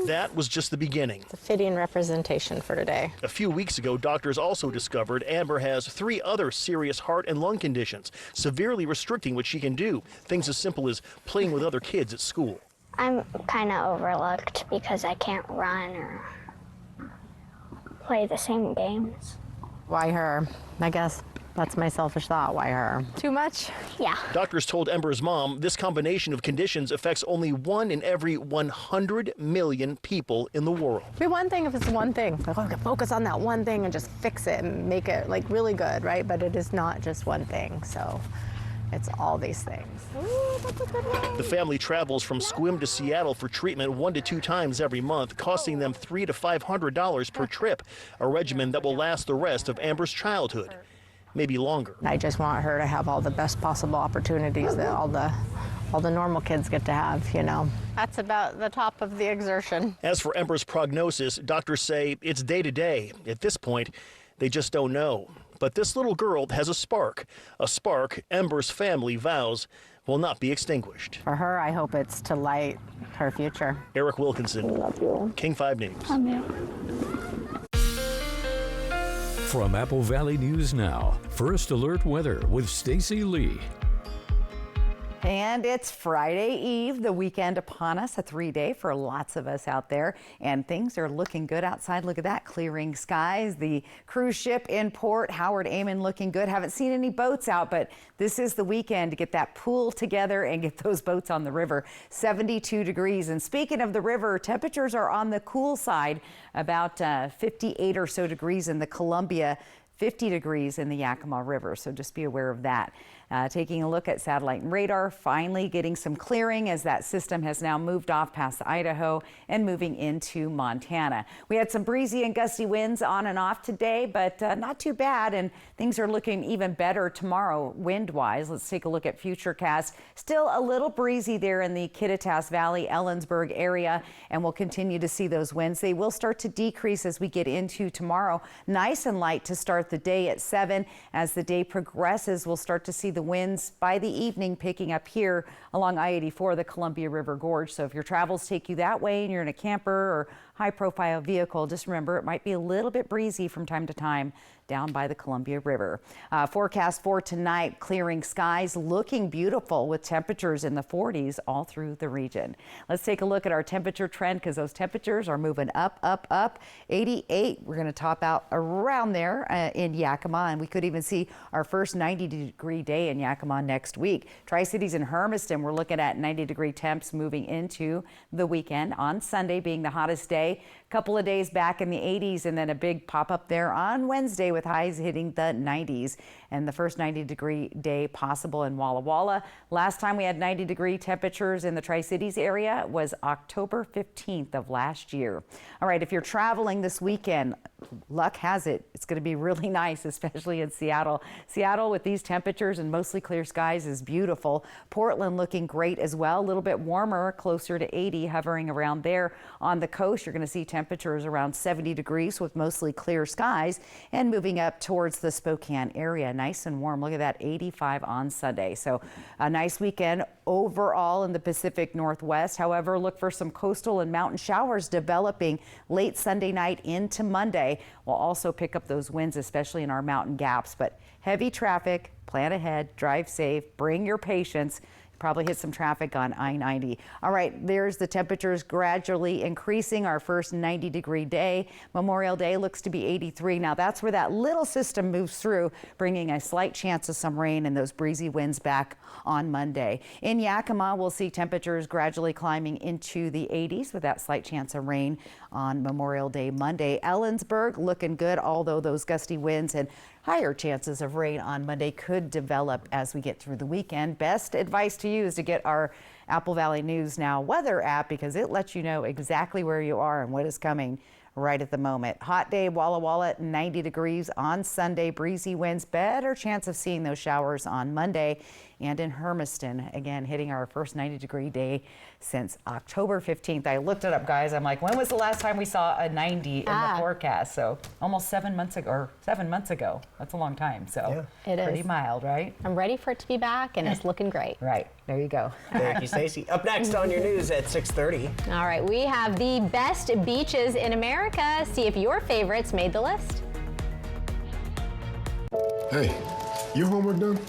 That was just the beginning. It's a fitting representation for today. A few weeks ago, doctors also discovered Amber has 3 other serious heart and lung conditions, severely restricting what she can do. Things as simple as playing with other kids at school. I'm kind of overlooked because I can't run or play the same games. Why her? I guess that's my selfish thought. Why her? Too much? Yeah. Doctors told Ember's mom this combination of conditions affects only 1 in every 100 million people in the world. It'd be one thing if it's one thing. Like, I can focus on that one thing and just fix it and make it like really good, right? But it is not just one thing. So it's all these things. Ooh, that's a good one. The family travels from Sequim to Seattle for treatment 1 to 2 times every month, costing them $300 to $500 per trip, a regimen that will last the rest of Amber's childhood, maybe longer. I just want her to have all the best possible opportunities that all the normal kids get to have, you know. That's about the top of the exertion. As for Ember's prognosis, doctors say it's day to day. At this point, they just don't know. But this little girl has a spark Ember's family vows will not be extinguished. For her, I hope it's to light her future. Eric Wilkinson, King 5 News. From Apple Valley News Now, First Alert Weather with Stacy Lee. And it's Friday Eve, the weekend upon us, a 3-day for lots of us out there. And things are looking good outside. Look at that, clearing skies. The cruise ship in port, Howard Amon, looking good. Haven't seen any boats out, but this is the weekend to get that pool together and get those boats on the river. 72 degrees. And speaking of the river, temperatures are on the cool side, about 58 or so degrees in the Columbia, 50 degrees in the Yakima River, so just be aware of that. Taking a look at satellite and radar, finally getting some clearing as that system has now moved off past Idaho and moving into Montana. We had some breezy and gusty winds on and off today, but not too bad, and things are looking even better tomorrow wind-wise. Let's take a look at Futurecast. Still a little breezy there in the Kittitas Valley, Ellensburg area, and we'll continue to see those winds. They will start to decrease as we get into tomorrow. Nice and light to start the day at 7. As the day progresses, we'll start to see the winds by the evening picking up here along I-84, the Columbia River Gorge. So if your travels take you that way and you're in a camper or high-profile vehicle, just remember it might be a little bit breezy from time to time down by the Columbia River. Forecast for tonight, clearing skies, looking beautiful with temperatures in the 40s all through the region. Let's take a look at our temperature trend because those temperatures are moving up, up, up. 88, we're going to top out around there in Yakima, and we could even see our first 90-degree day in Yakima next week. Tri-Cities and Hermiston, we're looking at 90-degree temps moving into the weekend, on Sunday being the hottest day. Couple of days back in the 80s, and then a big pop up there on Wednesday with highs hitting the 90s, and the first 90-degree day possible in Walla Walla. Last time we had 90-degree temperatures in the Tri-Cities area was October 15th of last year. All right, if you're traveling this weekend, luck has it, it's going to be really nice, especially in Seattle. Seattle with these temperatures and mostly clear skies is beautiful. Portland looking great as well, a little bit warmer, closer to 80, hovering around there. On the coast, you're going to see temperatures around 70 degrees with mostly clear skies, and moving up towards the Spokane area, nice and warm. Look at that, 85 on Sunday. So a nice weekend overall in the Pacific Northwest. However, look for some coastal and mountain showers developing late Sunday night into Monday. We'll also pick up those winds, especially in our mountain gaps. But heavy traffic, plan ahead, drive safe, bring your patience. Probably hit some traffic on I-90. All right, there's the temperatures gradually increasing. Our first 90-degree day. Memorial Day looks to be 83. Now that's where that little system moves through, bringing a slight chance of some rain and those breezy winds back on Monday. In Yakima, we'll see temperatures gradually climbing into the 80s with that slight chance of rain on Memorial Day Monday. Ellensburg looking good, although those gusty winds and higher chances of rain on Monday could develop as we get through the weekend. Best advice to you is to get our Apple Valley News Now weather app because it lets you know exactly where you are and what is coming right at the moment. Hot day, Walla Walla, 90 degrees on Sunday, breezy winds, better chance of seeing those showers on Monday. And in Hermiston, again, hitting our first 90-degree day since October 15th. I looked it up, guys. I'm like, when was the last time we saw a 90 in the forecast? So almost 7 months ago, or 7 months ago. That's a long time. So yeah. It is pretty mild, right? I'm ready for it to be back, and it's looking great. Right. There you go. Thank you, Stacey. Up next on your news at 6:30. All right, we have the best beaches in America. See if your favorites made the list. Hey, your homework done?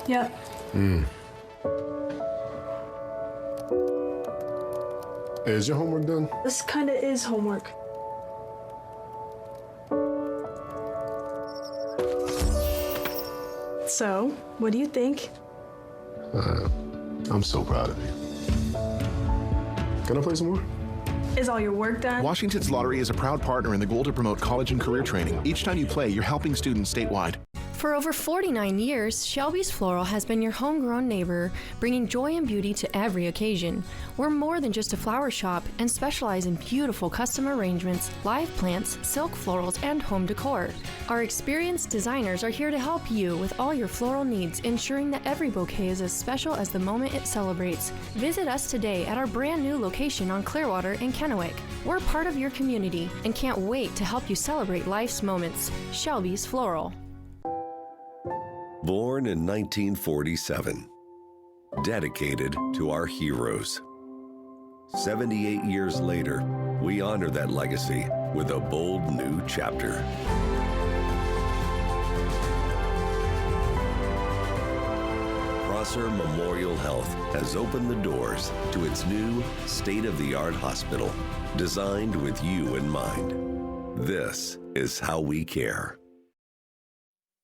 Yep. Hey, is your homework done? This kind of is homework. So, what do you think? I'm so proud of you. Can I play some more? Is all your work done? Washington's Lottery is a proud partner in the goal to promote college and career training. Each time you play, you're helping students statewide. For over 49 years, Shelby's Floral has been your homegrown neighbor, bringing joy and beauty to every occasion. We're more than just a flower shop and specialize in beautiful custom arrangements, live plants, silk florals, and home decor. Our experienced designers are here to help you with all your floral needs, ensuring that every bouquet is as special as the moment it celebrates. Visit us today at our brand new location on Clearwater in Kennewick. We're part of your community and can't wait to help you celebrate life's moments. Shelby's Floral. Born in 1947, dedicated to our heroes. 78 years later, we honor that legacy with a bold new chapter. Prosser Memorial Health has opened the doors to its new state-of-the-art hospital, designed with you in mind. This is how we care.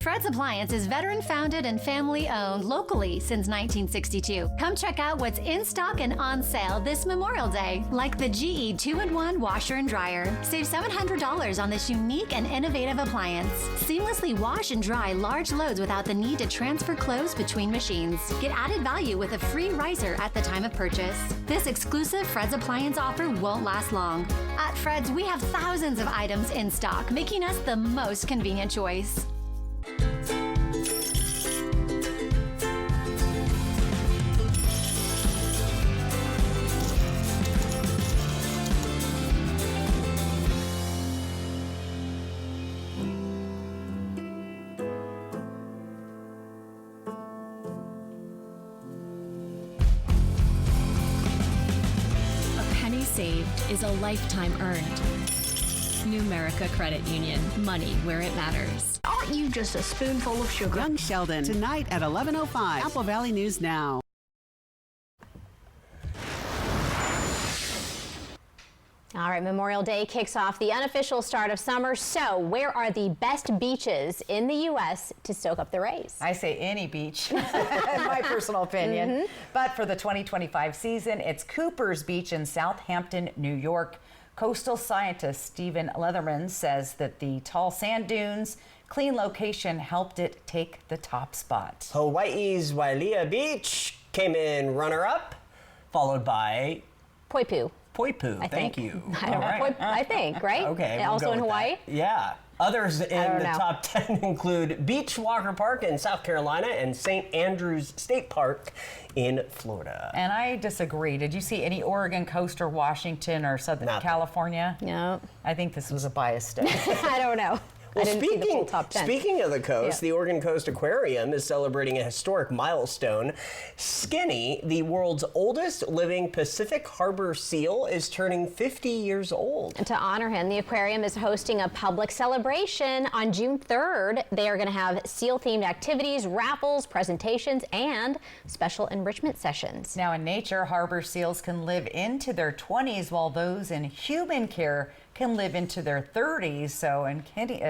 Fred's Appliance is veteran-founded and family-owned locally since 1962. Come check out what's in stock and on sale this Memorial Day, like the GE 2-in-1 washer and dryer. Save $700 on this unique and innovative appliance. Seamlessly wash and dry large loads without the need to transfer clothes between machines. Get added value with a free riser at the time of purchase. This exclusive Fred's Appliance offer won't last long. At Fred's, we have thousands of items in stock, making us the most convenient choice. A penny saved is a lifetime earned. Numerica Credit Union. Money where it matters. Aren't you just a spoonful of sugar? Young Sheldon, tonight at 11:05. Apple Valley News Now. All right, Memorial Day kicks off the unofficial start of summer. So where are the best beaches in the U.S. to stoke up the rays? I say any beach, in my personal opinion. But for the 2025 season, it's Cooper's Beach in Southampton, New York. Coastal scientist Stephen Leatherman says that the tall sand dunes, clean location helped it take the top spot. Hawaii's Wailea Beach came in runner-up, followed by Poipu. Poipu, thank you. I don't know. I think, right? Okay. Also in Hawaii? Yeah. Others in the top 10 include Beach Walker Park in South Carolina and St. Andrews State Park in Florida. And I disagree. Did you see any Oregon coast or Washington or Southern California? No. I think this was a biased study. I don't know. Well, I didn't see the full top 10. Speaking of the coast, the Oregon Coast Aquarium is celebrating a historic milestone. Skinny, the world's oldest living Pacific Harbor seal, is turning 50 years old. And to honor him, the aquarium is hosting a public celebration on June 3rd. They are going to have seal-themed activities, raffles, presentations, and special enrichment sessions. Now, in nature, harbor seals can live into their 20s, while those in human care can live into their 30s. So in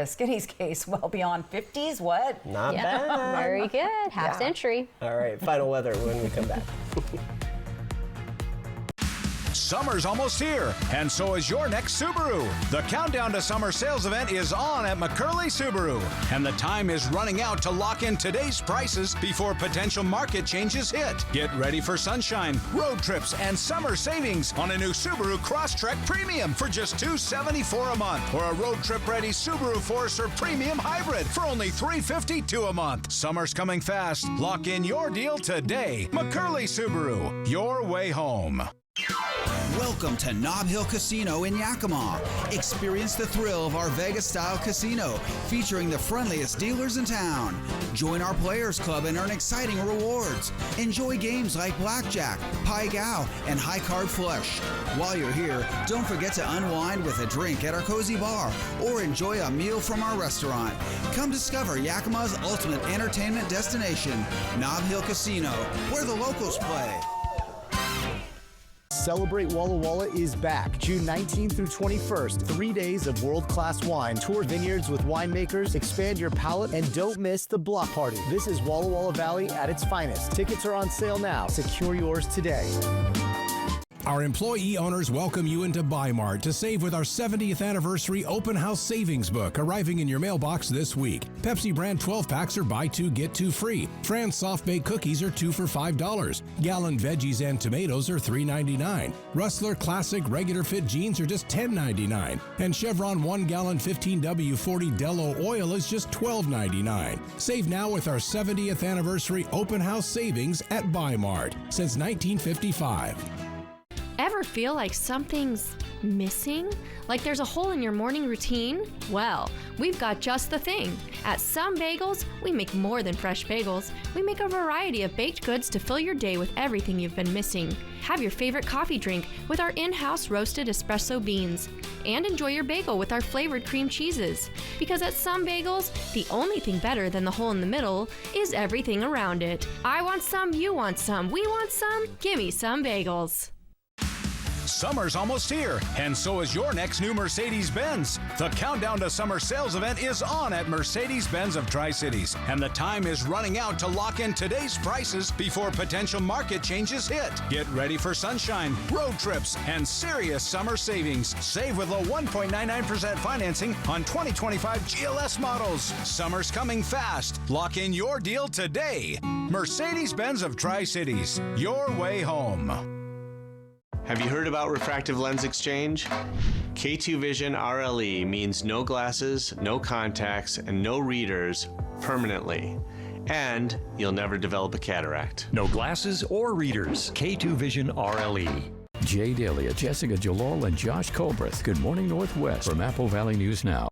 Skinny's case, well beyond 50s. What? Not bad. Very good. Half century. All right, final weather when we come back. Summer's almost here, and so is your next Subaru. The countdown to summer sales event is on at McCurley Subaru, and the time is running out to lock in today's prices before potential market changes hit. Get ready for sunshine, road trips, and summer savings on a new Subaru Crosstrek Premium for just $274 a month, or a road trip-ready Subaru Forester Premium Hybrid for only $352 a month. Summer's coming fast. Lock in your deal today. McCurley Subaru, your way home. Welcome to Nob Hill Casino in Yakima. Experience the thrill of our Vegas-style casino, featuring the friendliest dealers in town. Join our Players Club and earn exciting rewards. Enjoy games like Blackjack, Pai Gow, and High Card Flush. While you're here, don't forget to unwind with a drink at our cozy bar or enjoy a meal from our restaurant. Come discover Yakima's ultimate entertainment destination, Nob Hill Casino, where the locals play. Celebrate Walla Walla is back. June 19th through 21st, 3 days of world-class wine. Tour vineyards with winemakers, expand your palate, and don't miss the block party. This is Walla Walla Valley at its finest. Tickets are on sale now. Secure yours today. Our employee owners welcome you into Bi-Mart to save with our 70th anniversary open house savings book arriving in your mailbox this week. Pepsi brand 12 packs are buy 2 get 2 free. Fran's soft baked cookies are 2 for $5. Gallon veggies and tomatoes are $3.99. Rustler Classic regular fit jeans are just $10.99. And Chevron 1 gallon 15W40 Delo oil is just $12.99. Save now with our 70th anniversary open house savings at Bi-Mart since 1955. Ever feel like something's missing? Like there's a hole in your morning routine? Well, we've got just the thing. At Some Bagels, we make more than fresh bagels. We make a variety of baked goods to fill your day with everything you've been missing. Have your favorite coffee drink with our in-house roasted espresso beans. And enjoy your bagel with our flavored cream cheeses. Because at Some Bagels, the only thing better than the hole in the middle is everything around it. I want some, you want some, we want some. Gimme Some Bagels. Summer's almost here, and so is your next new Mercedes-Benz. The Countdown to Summer sales event is on at Mercedes-Benz of Tri-Cities, and the time is running out to lock in today's prices before potential market changes hit. Get ready for sunshine, road trips, and serious summer savings. Save with low 1.99% financing on 2025 GLS models. Summer's coming fast. Lock in your deal today. Mercedes-Benz of Tri-Cities, your way home. Have you heard about refractive lens exchange? K2 Vision RLE means no glasses, no contacts, and no readers permanently. And you'll never develop a cataract. No glasses or readers. K2 Vision RLE. Jay Delia, Jessica Jalal, and Josh Colbreth. Good morning, Northwest from Apple Valley News Now.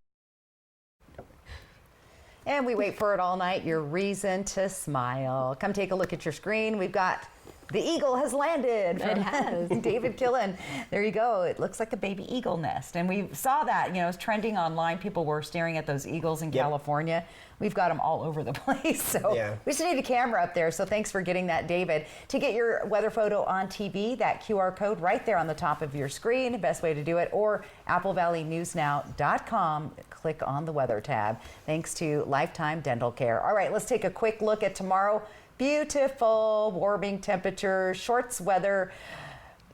And we wait for it all night, your reason to smile. Come take a look at your screen. We've got The Eagle Has Landed. It has. David Killen. There you go. It looks like a baby eagle nest. And we saw that, you know, it's trending online. People were staring at those eagles in California. We've got them all over the place. So we just need a camera up there. So thanks for getting that, David. To get your weather photo on TV, that QR code right there on the top of your screen, best way to do it, or AppleValleyNewsNow.com. Click on the weather tab. Thanks to Lifetime Dental Care. All right, let's take a quick look at tomorrow. Beautiful, warming temperatures, shorts weather.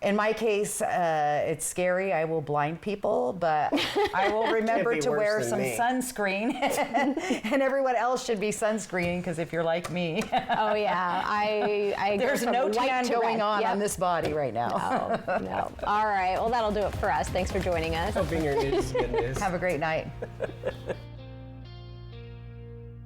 In my case, it's scary. I will blind people, but I will remember to wear some sunscreen. And everyone else should be sunscreening, because if you're like me. Oh, yeah. I There's no tan going on this body right now. No. All right. Well, that'll do it for us. Thanks for joining us. Hoping your news is good news. Have a great night.